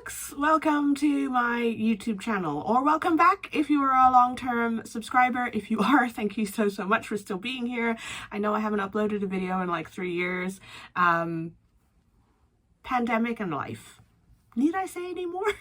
folks, welcome to my YouTube channel, or welcome back if you are a long-term subscriber. If you are, thank you so much for still being here. I know I haven't uploaded a video in like 3 years. Pandemic and life. Need I say any more?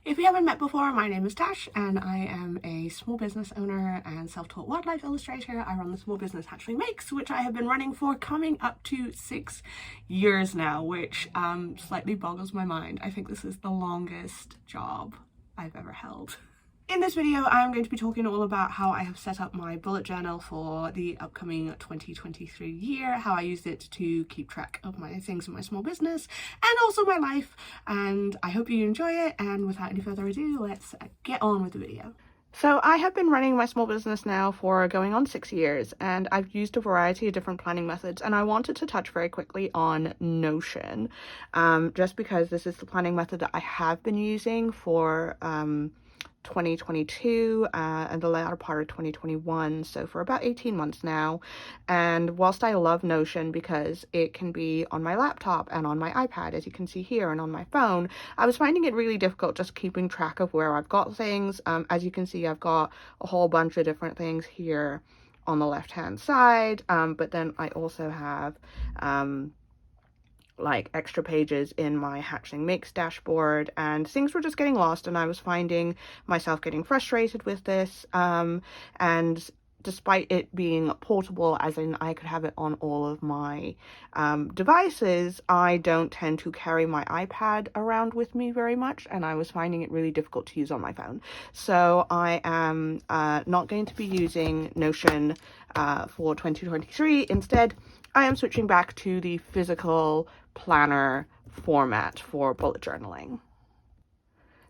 If we haven't met before, my name is Tash and I am a small business owner and self-taught wildlife illustrator. I run the small business Hatchling Makes, which I have been running for coming up to 6 years now, which slightly boggles my mind. I think this is the longest job I've ever held. In this video, I'm going to be talking all about how I have set up my bullet journal for the upcoming 2023 year, how I use it to keep track of my things in my small business and also my life, and I hope you enjoy it. And without any further ado, let's get on with the video. So I have been running my small business now for going on 6 years, and I've used a variety of different planning methods, and I wanted to touch very quickly on Notion, just because this is the planning method that I have been using for 2022 and the latter part of 2021, so for about 18 months now. And whilst I love Notion because it can be on my laptop and on my iPad, as you can see here, and on my phone, I was finding it really difficult just keeping track of where I've got things. As you can see, I've got a whole bunch of different things here on the left hand side, but then I also have like extra pages in my Hatchling Makes dashboard, and things were just getting lost, and I was finding myself getting frustrated with this, and despite it being portable, as in I could have it on all of my devices, I don't tend to carry my iPad around with me very much, and I was finding it really difficult to use on my phone. So I am not going to be using Notion for 2023. Instead, I am switching back to the physical planner format for bullet journaling.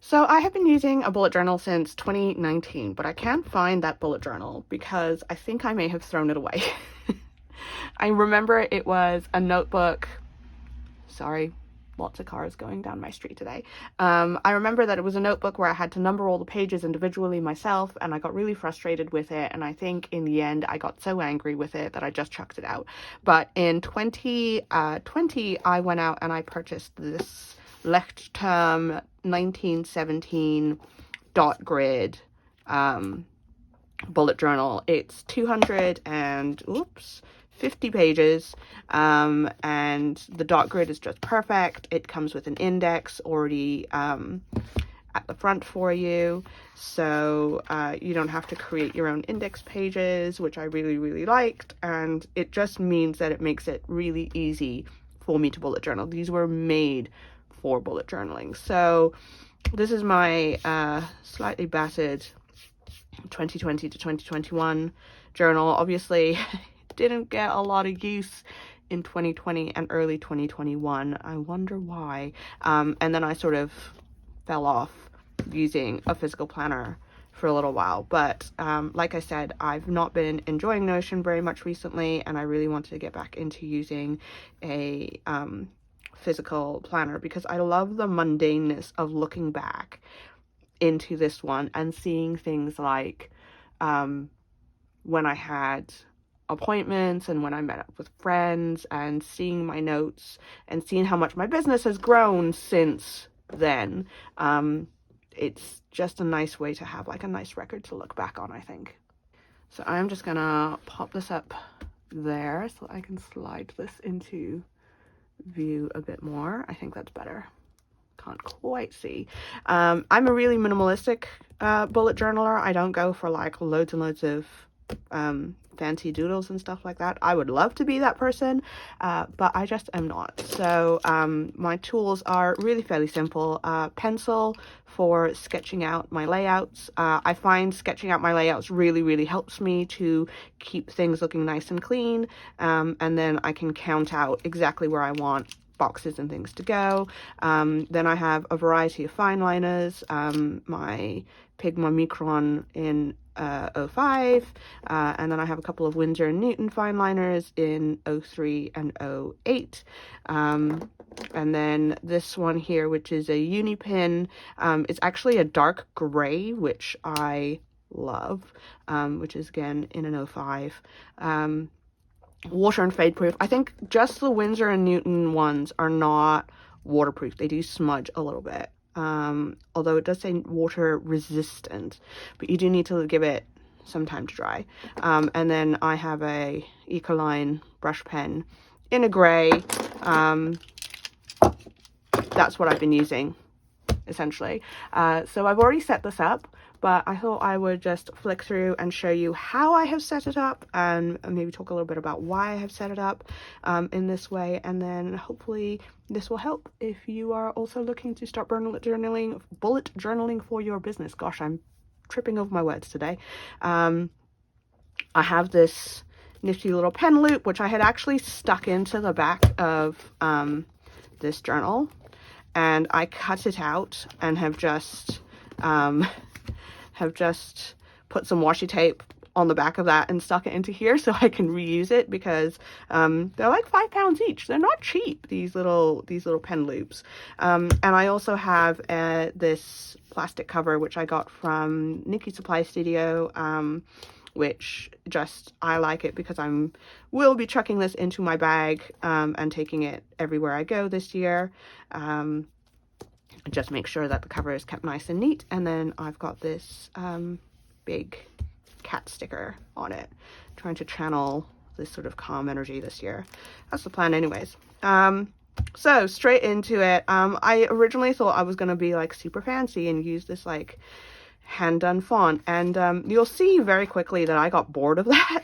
So I have been using a bullet journal since 2019, but I can't find that bullet journal because I think I may have thrown it away. I remember it was a notebook. Sorry, lots of cars going down my street today. I remember that it was a notebook where I had to number all the pages individually myself, and I got really frustrated with it, and I think in the end I got so angry with it that I just chucked it out. But in 2020 I went out and I purchased this Leuchtturm 1917 dot grid bullet journal. It's 250 pages, and the dot grid is just perfect. It comes with an index already at the front for you, so you don't have to create your own index pages, which I really liked, and it just means that it makes it really easy for me to bullet journal. These were made for bullet journaling. So this is my slightly battered 2020 to 2021 journal. Obviously didn't get a lot of use in 2020 and early 2021. I wonder why. And then I sort of fell off using a physical planner for a little while. But like I said, I've not been enjoying Notion very much recently, and I really wanted to get back into using a physical planner because I love the mundaneness of looking back into this one and seeing things like when I had appointments and when I met up with friends, and seeing my notes and seeing how much my business has grown since then. It's just a nice way to have like a nice record to look back on, I think. So I'm just gonna pop this up there so I can slide this into view a bit more. I think that's better. Can't quite see. I'm a really minimalistic bullet journaler. I don't go for like loads and loads of fancy doodles and stuff like that. I would love to be that person, but I just am not. So my tools are really fairly simple. Pencil for sketching out my layouts. I find sketching out my layouts really helps me to keep things looking nice and clean, and then I can count out exactly where I want boxes and things to go. Then I have a variety of fineliners, my Pigma Micron in 05, and then I have a couple of Windsor and Newton fineliners in 03 and 08. And then this one here, which is a Unipen, it's actually a dark gray, which I love, which is again in an 05. Water and fade proof. I think just the Windsor and Newton ones are not waterproof. They do smudge a little bit. although it does say water resistant, but you do need to give it some time to dry. And then I have a Ecoline brush pen in a gray. That's what I've been using, essentially. So I've already set this up, but I thought I would just flick through and show you how I have set it up, and maybe talk a little bit about why I have set it up in this way, and then hopefully this will help if you are also looking to start bullet journaling for your business. Gosh, I'm tripping over my words today. I have this nifty little pen loop, which I had actually stuck into the back of this journal, and I cut it out and have just put some washi tape on the back of that and stuck it into here so I can reuse it, because they're like £5 each. They're not cheap, these little pen loops. And I also have this plastic cover, which I got from Nikki Supply Studio, which I like it because will be chucking this into my bag and taking it everywhere I go this year. Just make sure that the cover is kept nice and neat. And then I've got this big cat sticker on it, trying to channel this sort of calm energy this year. That's the plan anyways. So straight into it. I originally thought I was going to be like super fancy and use this like hand done font, and you'll see very quickly that I got bored of that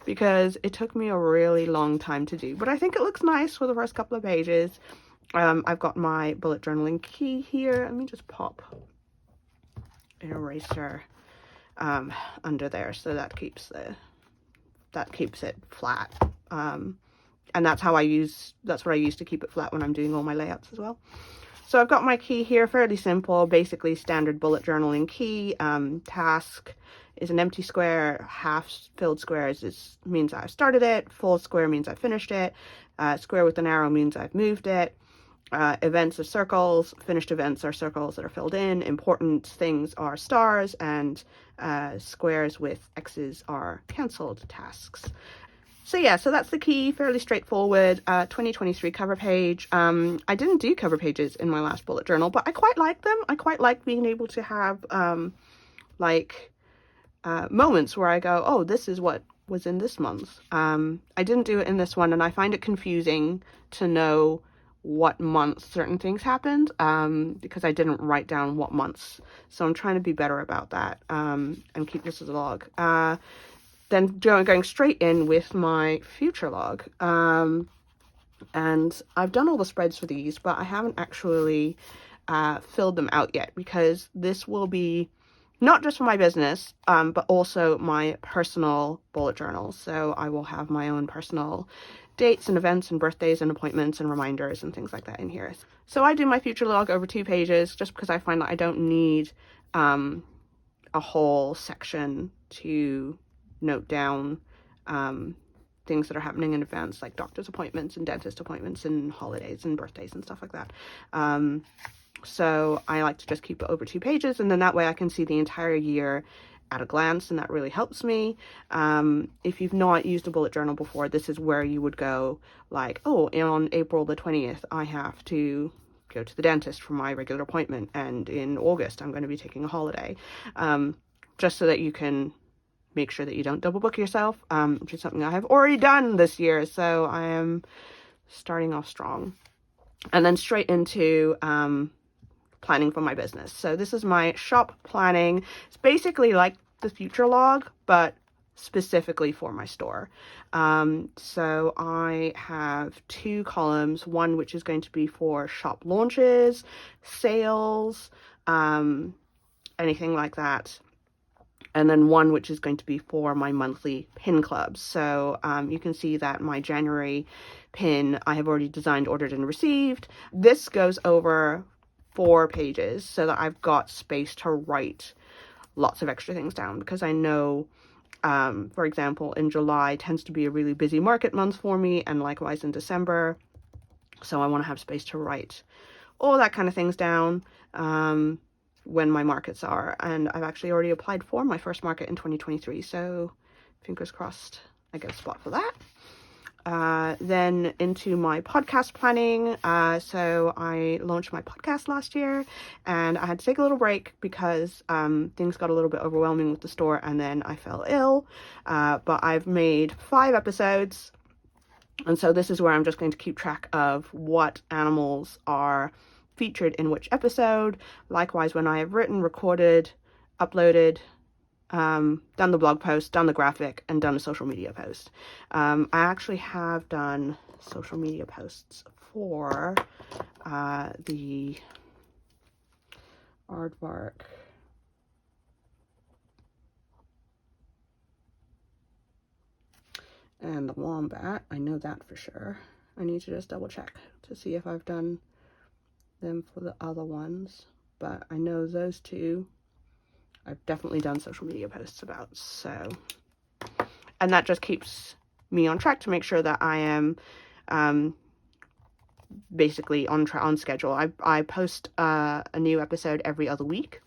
because it took me a really long time to do, but I think it looks nice for the first couple of pages. I've got my bullet journaling key here. Let me just pop an eraser under there so that keeps it flat. And that's what I use to keep it flat when I'm doing all my layouts as well. So I've got my key here, fairly simple, basically standard bullet journaling key. Task is an empty square, half filled squares means I've started it, full square means I've finished it, square with an arrow means I've moved it. Events are circles, finished events are circles that are filled in, important things are stars, and squares with X's are cancelled tasks. So yeah, so that's the key, fairly straightforward. 2023 cover page. I didn't do cover pages in my last bullet journal, but I quite like them. I quite like being able to have moments where I go, oh, this is what was in this month. I didn't do it in this one, and I find it confusing to know what month certain things happened, because I didn't write down what months. So I'm trying to be better about that, and keep this as a log. Then going straight in with my future log. And I've done all the spreads for these, but I haven't actually filled them out yet, because this will be not just for my business, but also my personal bullet journal. So I will have my own personal dates and events and birthdays and appointments and reminders and things like that in here. So I do my future log over 2 pages just because I find that I don't need a whole section to note down things that are happening in advance, like doctor's appointments and dentist appointments and holidays and birthdays and stuff like that. So I like to just keep it over 2 pages, and then that way I can see the entire year at a glance, and that really helps me. If you've not used a bullet journal before, this is where you would go, like, oh, on April the 20th, I have to go to the dentist for my regular appointment, and in August, I'm going to be taking a holiday, just so that you can make sure that you don't double book yourself, which is something I have already done this year, so I am starting off strong. And then straight into planning for my business. So this is my shop planning. It's basically like the future log, but specifically for my store. So I have 2 columns, one which is going to be for shop launches, sales, anything like that. And then one which is going to be for my monthly pin clubs. So you can see that my January pin I have already designed, ordered, and received. This goes over 4 pages so that I've got space to write lots of extra things down, because I know, for example, in July tends to be a really busy market month for me, and likewise in December. So I want to have space to write all that kind of things down when my markets are. And I've actually already applied for my first market in 2023, so fingers crossed I get a spot for that. Then into my podcast planning. So I launched my podcast last year, and I had to take a little break because things got a little bit overwhelming with the store, and then I fell ill. But I've made 5 episodes, and so this is where I'm just going to keep track of what animals are featured in which episode. Likewise, when I have written, recorded, uploaded, done the blog post, done the graphic, and done a social media post. I actually have done social media posts for the aardvark and the wombat. I know that for sure. I need to just double check to see if I've done them for the other ones, but I know those 2 I've definitely done social media posts about. So, and that just keeps me on track to make sure that I am basically on schedule. I post a new episode every other week.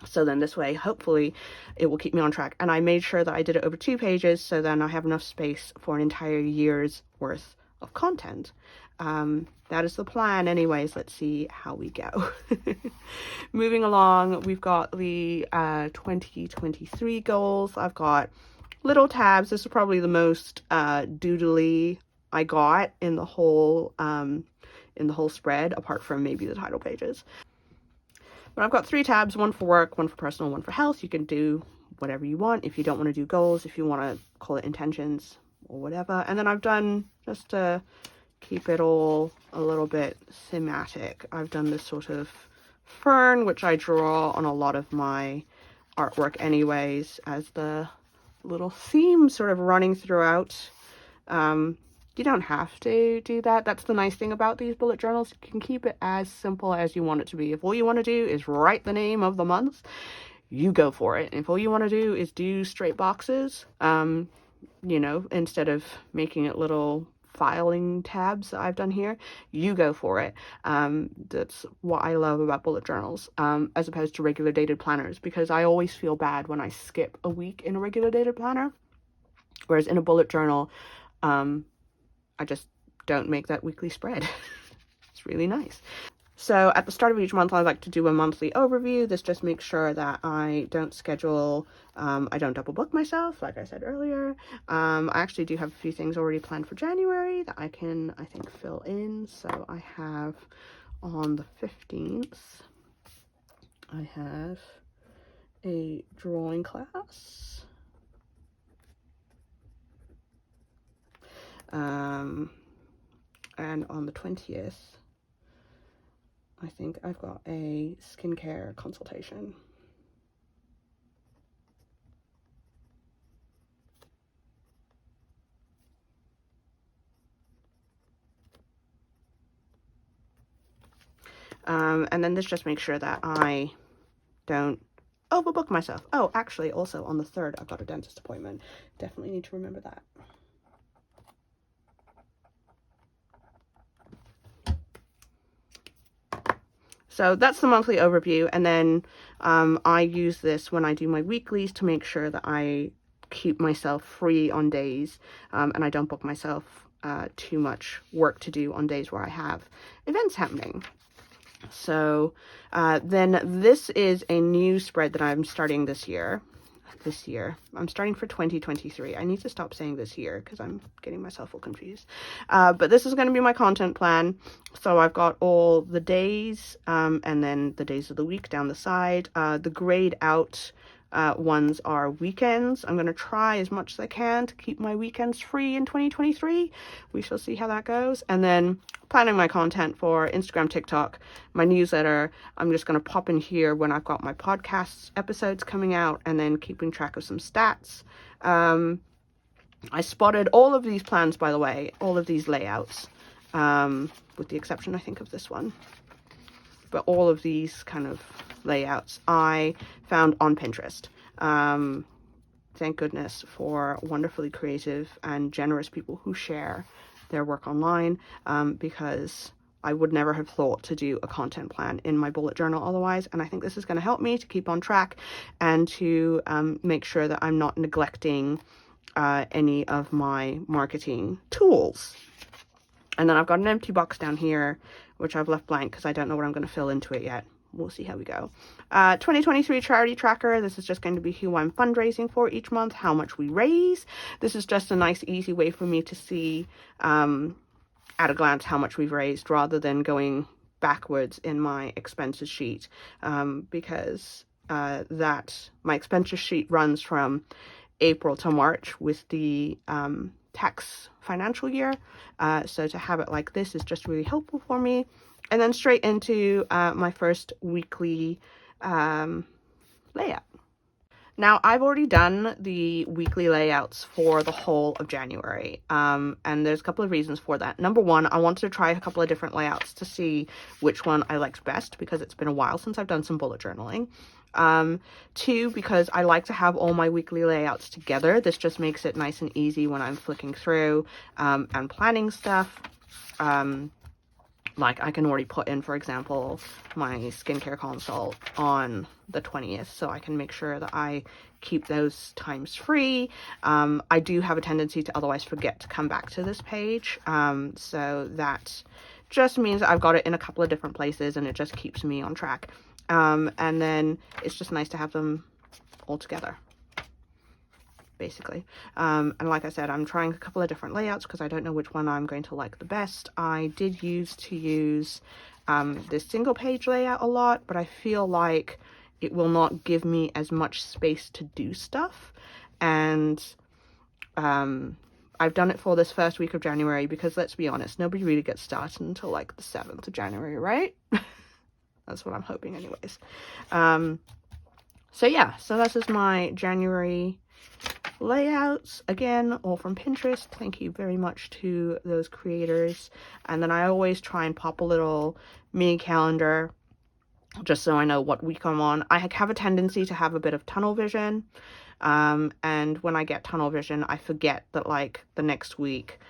So then this way, hopefully, it will keep me on track. And I made sure that I did it over 2 pages, so then I have enough space for an entire year's worth of content. That is the plan anyways. Let's see how we go. Moving along, we've got the 2023 goals. I've got little tabs. This is probably the most doodly I got in the whole spread, apart from maybe the title pages. But I've got 3 tabs, one for work, one for personal, one for health. You can do whatever you want. If you don't want to do goals, if you want to call it intentions or whatever. And then I've done, just to keep it all a little bit thematic, I've done this sort of fern, which I draw on a lot of my artwork anyways, as the little theme sort of running throughout. You don't have to do that. That's the nice thing about these bullet journals. You can keep it as simple as you want it to be. If all you want to do is write the name of the month, you go for it. If all you want to do is do straight boxes, you know, instead of making it little filing tabs that I've done here, you go for it. That's what I love about bullet journals, as opposed to regular dated planners, because I always feel bad when I skip a week in a regular dated planner, whereas in a bullet journal, I just don't make that weekly spread. It's really nice. So at the start of each month, I like to do a monthly overview. This just makes sure that I don't schedule, I don't double book myself, like I said earlier. I actually do have a few things already planned for January that I can, I think, fill in. So I have on the 15th, I have a drawing class. And on the 20th, I think I've got a skincare consultation. And then this just makes sure that I don't overbook myself. Oh, actually, also on the 3rd, I've got a dentist appointment. Definitely need to remember that. So that's the monthly overview, and then I use this when I do my weeklies to make sure that I keep myself free on days, and I don't book myself too much work to do on days where I have events happening. So then this is a new spread that I'm starting this year. I'm starting for 2023. I need to stop saying this year because I'm getting myself all confused. But this is going to be my content plan. So I've got all the days and then the days of the week down the side. The grayed out ones are weekends. I'm going to try as much as I can to keep my weekends free in 2023. We shall see how that goes. And then planning my content for Instagram, TikTok, my newsletter. I'm just going to pop in here when I've got my podcast episodes coming out, and then keeping track of some stats. I spotted all of these plans, by the way, all of these layouts, with the exception, I think, of this one. But all of these kind of layouts I found on Pinterest. Thank goodness for wonderfully creative and generous people who share their work online, because I would never have thought to do a content plan in my bullet journal otherwise. And I think this is going to help me to keep on track and to make sure that I'm not neglecting any of my marketing tools. And then I've got an empty box down here, which I've left blank because I don't know what I'm going to fill into it yet. We'll see how we go. 2023 charity tracker. This is just going to be who I'm fundraising for each month, how much we raise. This is just a nice, easy way for me to see at a glance how much we've raised rather than going backwards in my expenses sheet, because that my expenses sheet runs from April to March with the tax financial year. So to have it like this is just really helpful for me. And then straight into my first weekly layout. Now, I've already done the weekly layouts for the whole of January, and there's a couple of reasons for that. Number one, I wanted to try a couple of different layouts to see which one I liked best, because it's been a while since I've done some bullet journaling. Two, because I like to have all my weekly layouts together. This just makes it nice and easy when I'm flicking through and planning stuff. Like I can already put in, for example, my skincare consult on the 20th, so I can make sure that I keep those times free. I do have a tendency to otherwise forget to come back to this page, so that just means that I've got it in a couple of different places and it just keeps me on track. And then it's just nice to have them all together, basically. And like I said, I'm trying a couple of different layouts because I don't know which one I'm going to like the best. I did use this single page layout a lot, but I feel like it will not give me as much space to do stuff. And I've done it for this first week of January because, let's be honest, nobody really gets started until like the 7th of January, right? That's what I'm hoping anyways. So yeah, so this is my January layouts, again, all from Pinterest. Thank you very much to those creators. And then I always try and pop a little mini calendar just so I know what week I'm on. I have a tendency to have a bit of tunnel vision, and when I get tunnel vision, I forget that like the next week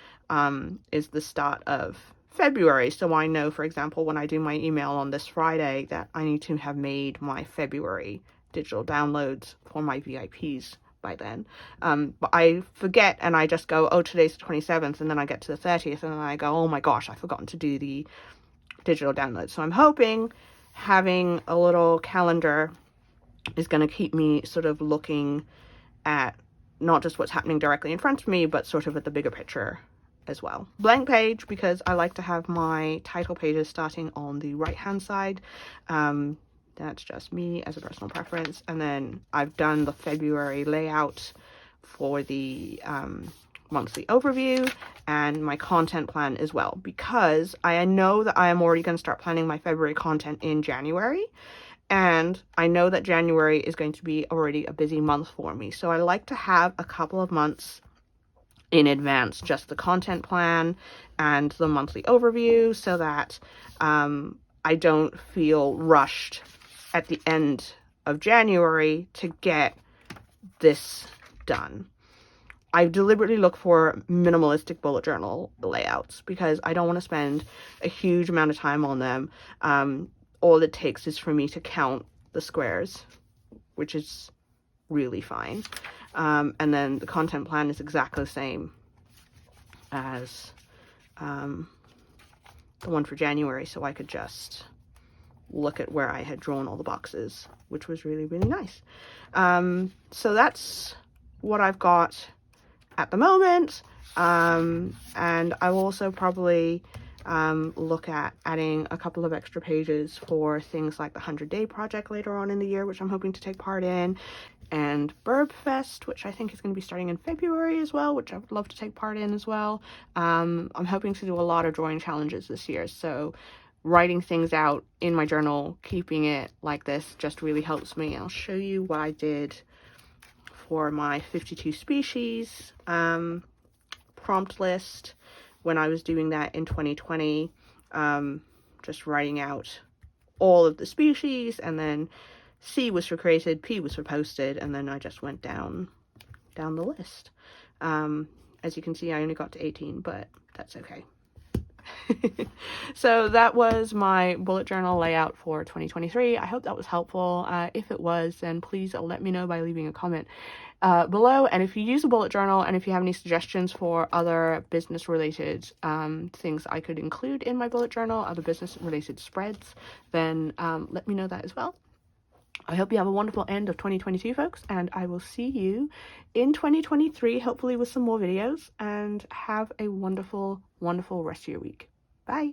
is the start of February. So I know, for example, when I do my email on this Friday, that I need to have made my February digital downloads for my VIPs by then. But I forget and I just go, oh, today's the 27th, and then I get to the 30th and then I go, oh my gosh, I've forgotten to do the digital download. So I'm hoping having a little calendar is going to keep me sort of looking at not just what's happening directly in front of me, but sort of at the bigger picture as well. Blank page, because I like to have my title pages starting on the right hand side. That's just me as a personal preference. And then I've done the February layout for the monthly overview and my content plan as well, because I know that I am already going to start planning my February content in January, and I know that January is going to be already a busy month for me. So I like to have a couple of months in advance, just the content plan and the monthly overview, so that I don't feel rushed at the end of January to get this done. I deliberately look for minimalistic bullet journal layouts because I don't want to spend a huge amount of time on them. All it takes is for me to count the squares, which is really fine. And then the content plan is exactly the same as the one for January, so I could just look at where I had drawn all the boxes, which was really, really nice. So that's what I've got at the moment. And I will also probably look at adding a couple of extra pages for things like the 100-day project later on in the year, which I'm hoping to take part in, and Burb Fest, which I think is going to be starting in February as well, which I would love to take part in as well. I'm hoping to do a lot of drawing challenges this year, so writing things out in my journal, keeping it like this, just really helps me. I'll show you what I did for my 52 species prompt list when I was doing that in 2020, just writing out all of the species, and then C was for created, P was for posted, and then I just went down the list. As you can see, I only got to 18, but that's okay. So that was my bullet journal layout for 2023. I hope that was helpful. If it was, then please let me know by leaving a comment below. And if you use a bullet journal and if you have any suggestions for other business related things I could include in my bullet journal, other business related spreads, then let me know that as well. I hope you have a wonderful end of 2022, folks, and I will see you in 2023, hopefully with some more videos, and have a wonderful, wonderful rest of your week. Bye.